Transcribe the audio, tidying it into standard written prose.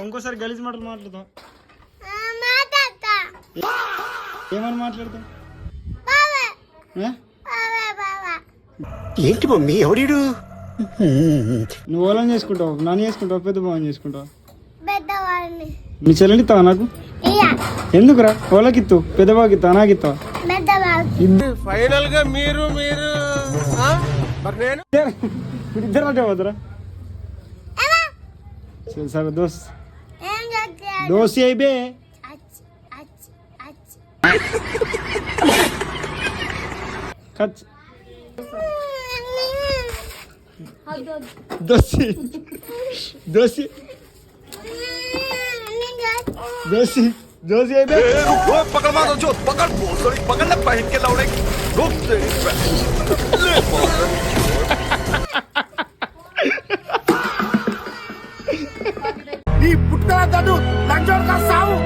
ఇంకోసారి గలీజ్ మాటలు మాట్లాడతాం. ఏమని మాట్లాడతాం? ఏంటి మమ్మీ ఎవడీడు? నువ్వు ఓలం చేసుకుంటావు, నన్ను చేసుకుంటావు, పెద్ద బాగా చేసుకుంటావు. నీ చెల్లెని ఇస్తావా నాకు? ఎందుకురా? ఓలకి ఇస్తావు, పెద్ద బాగా ఇస్తావా, నాకు ఇస్తావా? ఫైనల్ గా మీరు ఇద్దరు అంటే పోతారా? సరే దోస్ దోసి అయిపోయి దోసి దోసి దోసి దోసి అయిపోయి पकड़ मारो जो पकड़ सॉरी पकड़ ले पहन के लौड़े रुक तेरी ले ఈ పుట్టల దడు లంజోర్ కా సావు